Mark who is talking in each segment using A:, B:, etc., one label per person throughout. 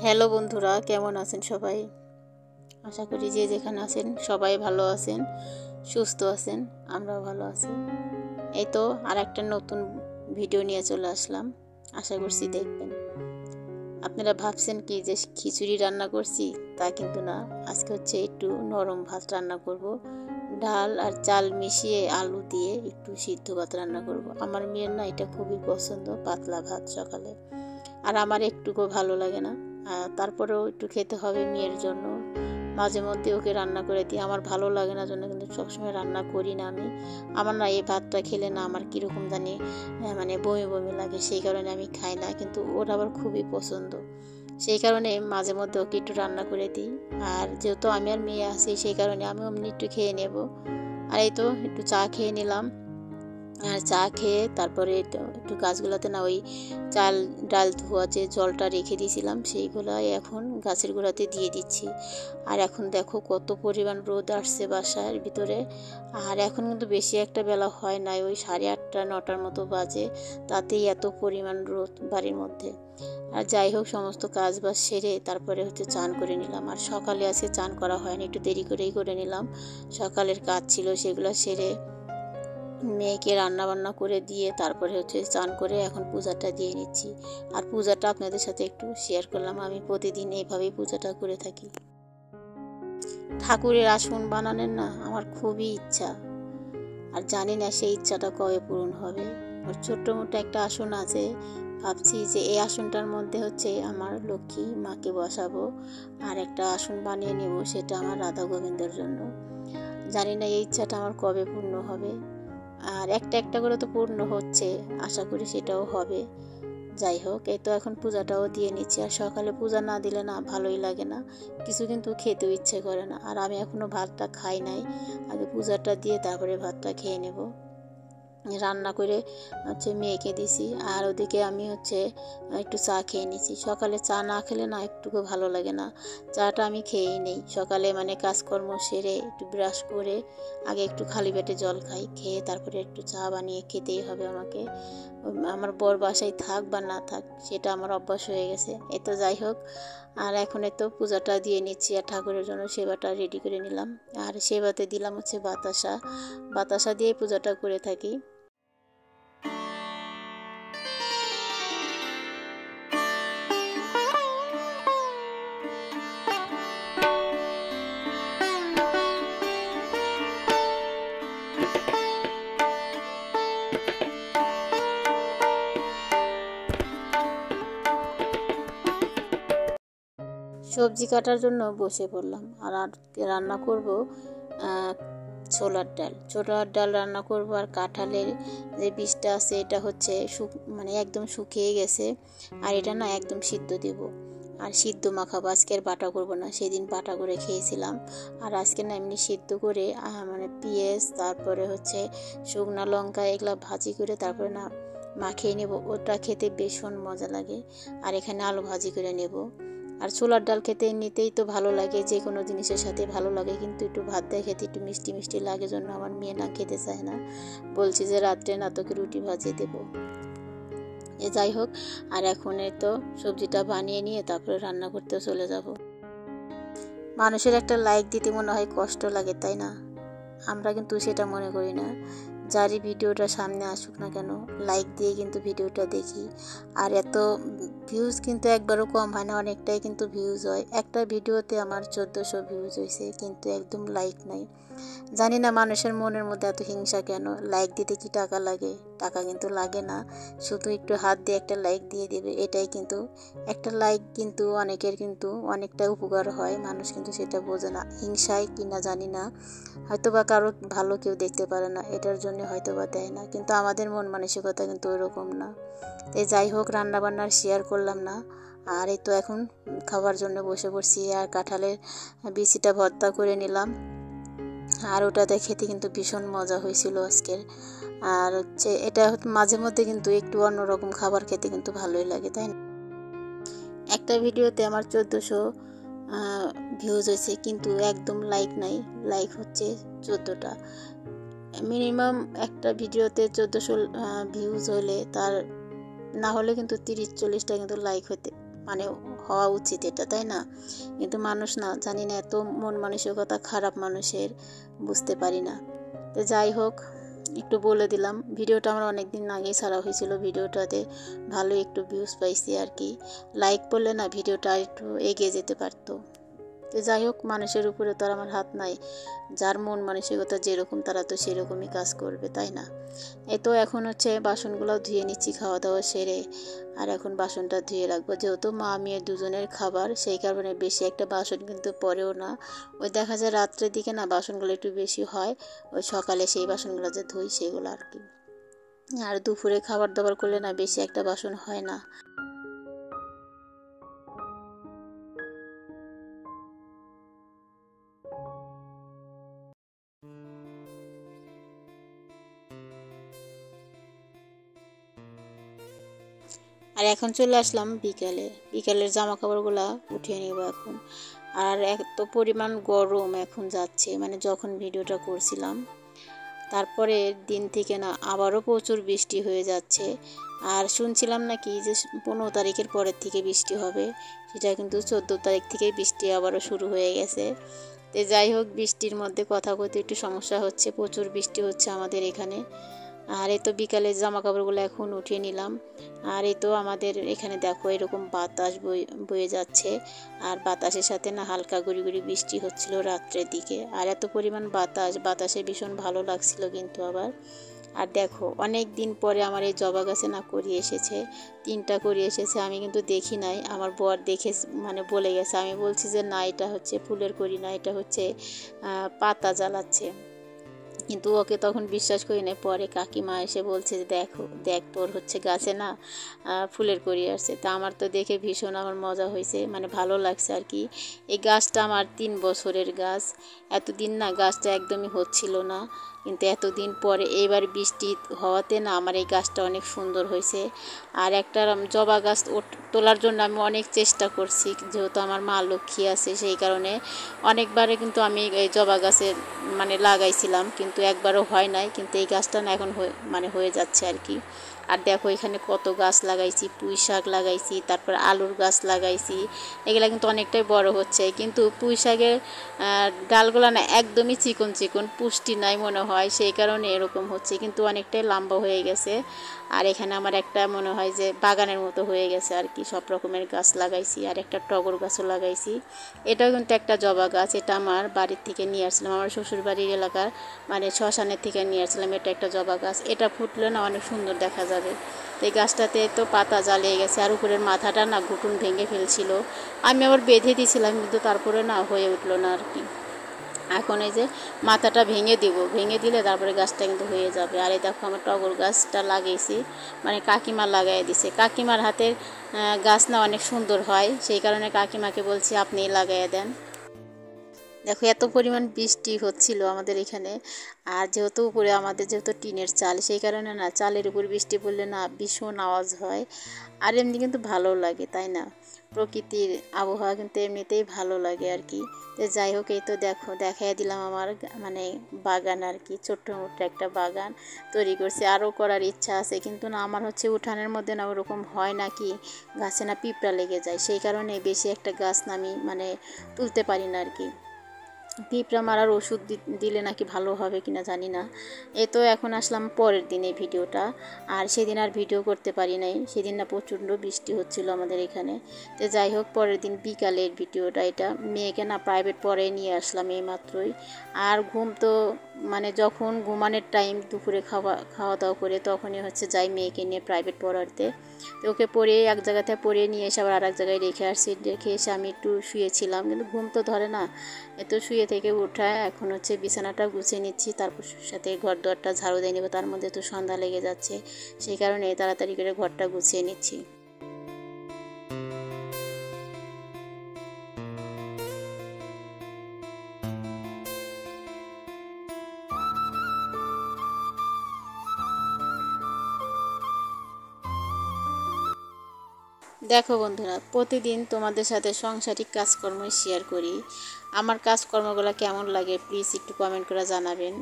A: Hello বন্ধুরা, কেমন আছেন সবাই? আশা করি যে যেখানে আছেন সবাই ভালো আছেন, সুস্থ আছেন। আমরাও ভালো আছি। এই তো আর একটা নতুন ভিডিও নিয়ে চলে আসলাম। আশা করছি দেখবেন। আপনারা ভাবছেন কি যে খিচুড়ি রান্না করছি, তা কিন্তু না। আজকে হচ্ছে একটু নরম ভাত রান্না করব। ডাল আর চাল মিশিয়ে আলু দিয়ে একটু সিদ্ধ ভাত রান্না করব। আমার মেয়ের না এটা খুবই পছন্দ, পাতলা ভাত সকালে। আর আমার একটুকু ভালো লাগে না। তারপরেও একটু খেতে হবে মেয়ের জন্য। মাঝে মধ্যে ওকে রান্না করে দিই। আমার ভালো লাগে না জন্য কিন্তু সবসময় রান্না করি না আমি। আমার না এই ভাতটা খেলে না আমার কীরকম জানি মানে বমি বমি লাগে, সেই কারণে আমি খাই না। কিন্তু ওর আবার খুবই পছন্দ, সেই কারণে মাঝে মধ্যে ওকে একটু রান্না করে দিই। আর যেহেতু আমি আর মেয়ে আছি, সেই কারণে আমি অমনি একটু খেয়ে নেব। আর এই তো একটু চা খেয়ে নিলাম। আর চা খেয়ে তারপরে একটু গাছগুলোতে না ওই চাল ডাল ধোয়া যে জলটা রেখে দিয়েছিলাম, সেইগুলো এখন গাছের গোড়াতে দিয়ে দিচ্ছি। আর এখন দেখো কত পরিমাণ রোদ আসছে বাসার ভিতরে। আর এখন কিন্তু বেশি একটা বেলা হয় নাই, ওই 8:30 9টার মতো বাজে, তাতেই এত পরিমাণ রোদ বাড়ির মধ্যে। আর যাই হোক, সমস্ত কাজ বাজ সেরে তারপরে হচ্ছে চান করে নিলাম। আর সকালে আজকে চান করা হয়নি, একটু দেরি করেই করে নিলাম। সকালের কাজ ছিল সেগুলো সেরে মেয়েকে রান্না বান্না করে দিয়ে তারপরে হচ্ছে চান করে এখন পূজাটা দিয়ে নিচ্ছি। আর পূজাটা আপনাদের সাথে একটু শেয়ার করলাম। আমি প্রতিদিন এইভাবেই পূজাটা করে থাকি। ঠাকুরের আসন বানানোর না আমার খুবই ইচ্ছা, আর জানি না সেই ইচ্ছাটা কবে পূরণ হবে। ওর ছোট্ট মোটো একটা আসন আছে, ভাবছি যে এই আসনটার মধ্যে হচ্ছে আমার লক্ষ্মী মাকে বসাবো, আর একটা আসন বানিয়ে নেব সেটা আমার রাধা গোবিন্দর জন্য। জানি না এই ইচ্ছাটা আমার কবে পূর্ণ হবে। আর একটা একটা করে তো পূর্ণ হচ্ছে, আশা করি সেটাও হবে। যাই হোক, এই তো এখন পূজাটাও দিয়ে নিচ্ছি। আর সকালে পূজা না দিলে না ভালোই লাগে না, কিছু কিন্তু খেতেও ইচ্ছে করে না। আর আমি এখনও ভাতটা খাই নাই, আগে পূজাটা দিয়ে তারপরে ভাতটা খেয়ে নেব। রান্না করে হচ্ছে মেয়েকে দিছি, আর ওদিকে আমি হচ্ছে একটু চা খেয়ে নিছি। সকালে চা না খেলে না একটুকু ভালো লাগে না। চাটা আমি খেয়েই নেই সকালে, মানে কাজকর্ম সেরে একটু ব্রাশ করে আগে একটু খালি পেটে জল খাই, খেয়ে তারপরে একটু চা বানিয়ে খেতেই হবে আমাকে। আমার বর বাসায় থাক বা না থাক, সেটা আমার অভ্যাস হয়ে গেছে। এ তো যাই হোক, আর এখন তো পূজাটা দিয়ে নিচ্ছি আর ঠাকুরের জন্য সেবাটা রেডি করে নিলাম। আর সেবাতে দিলাম হচ্ছে বাতাসা, বাতাসা দিয়ে পূজাটা করে থাকি। সবজি কাটার জন্য বসে পড়লাম। আর রান্না করব ছোলার ডাল রান্না করব। আর কাঁঠালের যে বীজটা আছে এটা হচ্ছে মানে একদম শুকিয়ে গেছে, আর এটা না একদম সিদ্ধ দেব। আর সিদ্ধ মাখাবো, আজকে আর বাটা করব না, সেদিন বাটা করে খেয়েছিলাম। আর আজকে না এমনি সিদ্ধ করে মানে পেঁয়াজ তারপরে হচ্ছে শুকনো লঙ্কা এগুলো ভাজি করে তারপরে না মাখিয়ে নেব, ওটা খেতে ভীষণ মজা লাগে। আর এখানে আলু ভাজি করে নেব। আর ছোলার ডাল খেতে এমনিতেই তো ভালো লাগে, যে কোনো জিনিসের সাথে ভালো লাগে, কিন্তু একটু ভাত দিয়ে খেতে একটু মিষ্টি মিষ্টি লাগে, জন্য আমার মেয়ে না খেতে চায় না, বলছি যে রাত্রে না তোকে রুটি ভাজিয়ে দেবো। যাই হোক, আর এখন তো সবজিটা বানিয়ে নিয়ে তারপরে রান্না করতেও চলে যাব। মানুষের একটা লাইক দিতে মনে হয় কষ্ট লাগে, তাই না? আমরা কিন্তু সেটা মনে করি না। যারই ভিডিওটা সামনে আসুক না কেন, লাইক দিয়ে কিন্তু ভিডিওটা দেখি। আর এত ভিউজ কিন্তু একবারও কম হয় না, অনেকটাই কিন্তু ভিউজ হয়। একটা ভিডিওতে আমার 1400 ভিউজ হয়েছে, কিন্তু একদম লাইক নাই। জানি না মানুষের মনের মধ্যে এত হিংসা কেন। লাইক দিতে কি টাকা লাগে? টাকা কিন্তু লাগে না, শুধু একটু হাত দিয়ে একটা লাইক দিয়ে দেবে, এটাই কিন্তু। একটা লাইক কিন্তু অনেকের কিন্তু অনেকটা উপকার হয়, মানুষ কিন্তু সেটা বোঝে না। হিংসায় কিনা জানি না, হয়তো বা কারো ভালো কেউ দেখতে পারে না, এটার জন্য হয়তো বা দেয় না, কিন্তু আমাদের মন মানসিকতা কিন্তু ওইরকম না। তাই যাই হোক, রান্নাবান্নার শেয়ার করলাম না। আর এই তো এখন খাবার জন্য বসে পড়ছি। আর কাঁঠালের বিচিটা ভর্তা করে নিলাম, আর ওটাতে খেতে কিন্তু ভীষণ মজা হয়েছিল আজকের। আর হচ্ছে এটা মাঝে মধ্যে কিন্তু একটু অন্যরকম খাবার খেতে কিন্তু ভালোই লাগে, তাই না? একটা ভিডিওতে আমার 1400 ভিউজ হয়েছে, কিন্তু একদম লাইক নাই। লাইক হচ্ছে 14টা। মিনিমাম একটা ভিডিওতে 1400 ভিউজ হলে তার না হলে কিন্তু 30-40টা কিন্তু লাইক মানে হওয়া উচিত এটা, তাই না? কিন্তু মানুষ না, জানি না এত মন মানসিকতা খারাপ মানুষের, বুঝতে পারি না। তো যাই হোক, একটু বলে দিলাম। ভিডিওটা আমার অনেক দিন আগেই ছাড়া হয়েছিল, ভিডিওটাতে ভালো একটু ভিউজ পাইছি আর কি। লাইক করলে না ভিডিওটা একটু এগিয়ে যেতে পারতো। তো যাই হোক, মানুষের উপরে তো আর আমার হাত নাই, যার মন মানসিকতা যেরকম তারা তো সেরকমই কাজ করবে, তাই না? এই তো এখন হচ্ছে বাসনগুলো ধুয়ে নিচ্ছি খাওয়া দাওয়া সেরে। আর এখন বাসনটা ধুয়ে রাখবো, যেহেতু মা মেয়ের দুজনের খাবার, সেই কারণে বেশি একটা বাসন কিন্তু পরেও না। ওই দেখা যায় রাত্রের দিকে না বাসনগুলো একটু বেশি হয়, ওই সকালে সেই বাসনগুলো যে ধুই সেগুলো আর কি। আর দুপুরে খাবার দাবার করলে না বেশি একটা বাসন হয় না। আর এখন চলে আসলাম বিকেলের জামা কাপড়গুলা উঠিয়ে নেব এখন। আর এত পরিমাণ গরম এখন যাচ্ছে, মানে যখন ভিডিওটা করছিলাম তারপরে দিন থেকে না আবারও প্রচুর বৃষ্টি হয়ে যাচ্ছে। আর শুনছিলাম নাকি যে 15 তারিখের পরের থেকে বৃষ্টি হবে, সেটা কিন্তু 14 তারিখ থেকেই বৃষ্টি আবারও শুরু হয়ে গেছে। তো যাই হোক, বৃষ্টির মধ্যে কথা বলতে একটু সমস্যা হচ্ছে, প্রচুর বৃষ্টি হচ্ছে আমাদের এখানে। আর এই তো বিকালে জামা কাপড়গুলো এখন উঠিয়ে নিলাম। আর এই তো আমাদের এখানে দেখো এরকম বাতাস বয়ে যাচ্ছে, আর বাতাসের সাথে না হালকা গুড়ি গুড়ি বৃষ্টি হচ্ছিল রাত্রের দিকে। আর এত পরিমাণ বাতাসে ভীষণ ভালো লাগছিল কিন্তু আবার। আর দেখো অনেক দিন পরে আমার এই জবা গাছে না করি এসেছে, 3টা করি এসেছে। আমি কিন্তু দেখি নাই, আমার বর দেখে মানে বলে গেছে। আমি বলছি যে না, এটা হচ্ছে ফুলের করি না, এটা হচ্ছে পাতা জ্বালাচ্ছে। কিন্তু ওকে তখন বিশ্বাস করি না। পরে কাকিমা এসে বলছে যে দেখ তোর হচ্ছে গাছে না ফুলের কড়ি আসছে। তা আমার তো দেখে ভীষণ আমার মজা হয়েছে, মানে ভালো লাগছে আর কি। এই গাছটা আমার 3 বছরের গাছ। এতদিন না গাছটা একদমই হচ্ছিল না, কিন্তু এতদিন পরে এইবার বৃষ্টি হওয়াতে না আমার এই গাছটা অনেক সুন্দর হয়েছে। আর একটা জবা গাছ তোলার জন্য আমি অনেক চেষ্টা করছি, যেহেতু আমার মা লক্ষ্মী আছে সেই কারণে অনেকবারে কিন্তু আমি এই জবা গাছে মানে লাগাইছিলাম, কিন্তু একবারও হয় নাই। কিন্তু এই গাছটা না এখন মানে হয়ে যাচ্ছে আর কি। আর দেখো এখানে কত গাছ লাগাইছি, পুঁই শাক লাগাইছি, তারপর আলুর গাছ লাগাইছি। এগুলা কিন্তু অনেকটাই বড় হচ্ছে, কিন্তু পুঁই শাকের ডালগুলো না একদমই চিকন চিকন, পুষ্টি নাই মনে হয়, সেই কারণে এরকম হচ্ছে, কিন্তু অনেকটাই লম্বা হয়ে গেছে। আর এখানে আমার একটা মনে হয় যে বাগানের মতো হয়ে গেছে আর কি, সব রকমের গাছ লাগাইছি। আর একটা টগর গাছও লাগাইছি। এটাও কিন্তু একটা জবা গাছ, এটা আমার বাড়ির থেকে নিয়ে আসছিলাম, আমার শ্বশুর বাড়ির এলাকার মানে শ্মশানের থেকে নিয়ে আসছিলাম। এটা একটা জবা গাছ, এটা ফুটলে না অনেক সুন্দর দেখা যাবে। তো এই গাছটাতে তো পাতা জ্বালিয়ে গেছে, আর উপরের মাথাটা না ঘুটুন ভেঙে ফেলছিল। আমি আবার বেঁধে দিয়েছিলাম, কিন্তু তারপরে না হয়ে উঠলো না আর কি। এখন এই যে মাথাটা ভেঙে দিলে তারপরে গাছটা কিন্তু হয়ে যাবে। আর এই দেখো আমার টগর গাছটা লাগিয়েছি, মানে কাকিমা লাগাই দিছে। কাকিমার হাতের গাছ না অনেক সুন্দর হয়, সেই কারণে কাকিমাকে বলছি আপনিই লাগাইয়া দেন। দেখো এত পরিমাণ বৃষ্টি হচ্ছিল আমাদের এখানে। আর যেহেতু উপরে আমাদের যেহেতু টিনের চাল, সেই কারণে না চালের উপর বৃষ্টি পড়লে না ভীষণ আওয়াজ হয়। আর এমনি কিন্তু ভালো লাগে, তাই না? প্রকৃতির আবহাওয়া কিন্তু এমনিতেই ভালো লাগে আর কি। তো যাই হোক, এই তো দেখো দেখাই দিলাম আমার মানে বাগান আর কি, ছোট্ট মোট্ট একটা বাগান তৈরি করছি। আরও করার ইচ্ছা আছে, কিন্তু না আমার হচ্ছে উঠানের মধ্যে না ওরকম হয় না কি, গাছে না পিঁপড়া লেগে যায়, সেই কারণে বেশি একটা গাছ না আমি মানে তুলতে পারি না আর কি। পিঁপড়া মারার ওষুধ দিলে নাকি ভালো হবে কিনা জানি না। এই তো এখন আসলাম পরের দিনে ভিডিওটা। আর সেদিন আর ভিডিও করতে পারি নাই, সেদিন না প্রচণ্ড বৃষ্টি হচ্ছিল আমাদের এখানে। তো যাই হোক, পরের দিন বিকালের ভিডিওটা এটা। মেয়েকে না প্রাইভেট পড়ে নিয়ে আসলাম এই মাত্রই। আর ঘুম তো মানে যখন ঘুমানোর টাইম, দুপুরে খাওয়া দাওয়া করে তখনই হচ্ছে যাই মেয়েকে নিয়ে প্রাইভেট পড়াতে। তো ওকে পড়িয়ে এক জায়গাতে পড়িয়ে নিয়ে এসে আবার আর এক জায়গায় রেখে আসছি। রেখে এসে আমি একটু শুয়েছিলাম, কিন্তু ঘুম তো ধরে না। এত শুয়ে থেকে উঠায় এখন হচ্ছে বিছানাটা গুছিয়ে নিচ্ছি, তারপর সাথে ঘর দুয়ারটা ঝাড়ু দিয়ে নেবো। তার মধ্যে তো সন্ধ্যা লেগে যাচ্ছে, সেই কারণে তাড়াতাড়ি করে ঘরটা গুছিয়ে নিচ্ছি। দেখো বন্ধুরা, প্রতিদিন তোমাদের সাথে সাংসারিক কাজকর্ম শেয়ার করি। আমার কাজকর্মগুলো কেমন লাগে প্লিজ একটু কমেন্ট করে জানাবেন।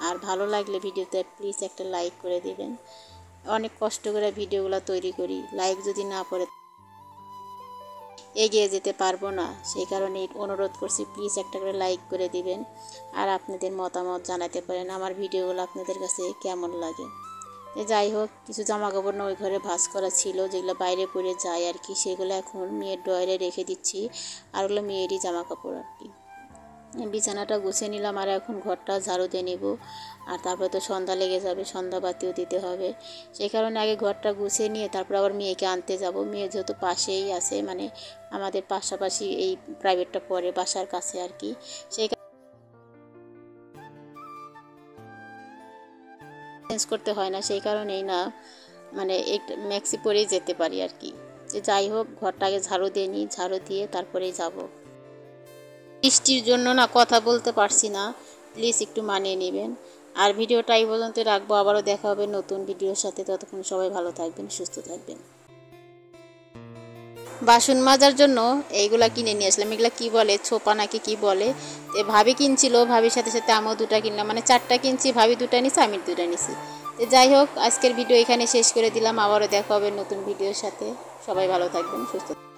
A: আর ভালো লাগলে ভিডিওতে প্লিজ একটা লাইক করে দিবেন। অনেক কষ্ট করে ভিডিওগুলো তৈরি করি, লাইক যদি না পড়ে এগিয়ে যেতে পারবো না। সেই কারণে অনুরোধ করছি, প্লিজ একটা করে লাইক করে দিবেন আর আপনাদের মতামত জানাতে পারেন আমার ভিডিওগুলো আপনাদের কাছে কেমন লাগে। যাই হোক, কিছু জামা কাপড় না ওই ঘরে ভাঁজ করা ছিল, যেগুলো বাইরে পরে যায় আর কি, সেগুলো এখন মেয়ের ড্রয়ারে রেখে দিচ্ছি। আর ওগুলো মেয়েরই জামা কাপড় আর কি। বিছানাটা গুছিয়ে নিলাম আর এখন ঘরটা ঝাড়ু দিয়ে নেব। আর তারপরে তো সন্ধ্যা লেগে যাবে, সন্ধ্যা বাতিও দিতে হবে। সেই কারণে আগে ঘরটা গুছিয়ে নিয়ে তারপর আবার মেয়েকে আনতে যাব। মেয়ে যেহেতু পাশেই আছে, মানে আমাদের পাশাপাশি এই প্রাইভেটটা পড়ে বাসার কাছে আর কি, সেই চেঞ্জ করতে হয় না, সেই কারণেই না মানে একটা ম্যাক্সি পরেই যেতে পারি আর কি। যে যাই হোক, ঘরটা আগে ঝাড়ু দিয়ে নিই, ঝাড়ু দিয়ে তারপরেই যাব। বৃষ্টির জন্য না কথা বলতে পারছি না, প্লিজ একটু মানিয়ে নেবেন। আর ভিডিওটা এই পর্যন্ত রাখবো, আবারও দেখা হবে নতুন ভিডিওর সাথে। ততক্ষণ সবাই ভালো থাকবেন, সুস্থ থাকবেন। বাসন মাজার জন্য এইগুলা কিনে নিয়ে আসলাম, এগুলা কি বলে, ছোপা নাকি কি বলে। ভাবি কিনছিল, ভাবির সাথে সাথে আমিও দুটা কিনলাম, মানে 4টা কিনছি, ভাবি 2টা নিছি, আমি 2টা নিছি। তো যাই হোক, আজকের ভিডিও এখানে শেষ করে দিলাম, আবারও দেখা হবে নতুন ভিডিওর সাথে। সবাই ভালো থাকবেন, সুস্থ থাকবেন।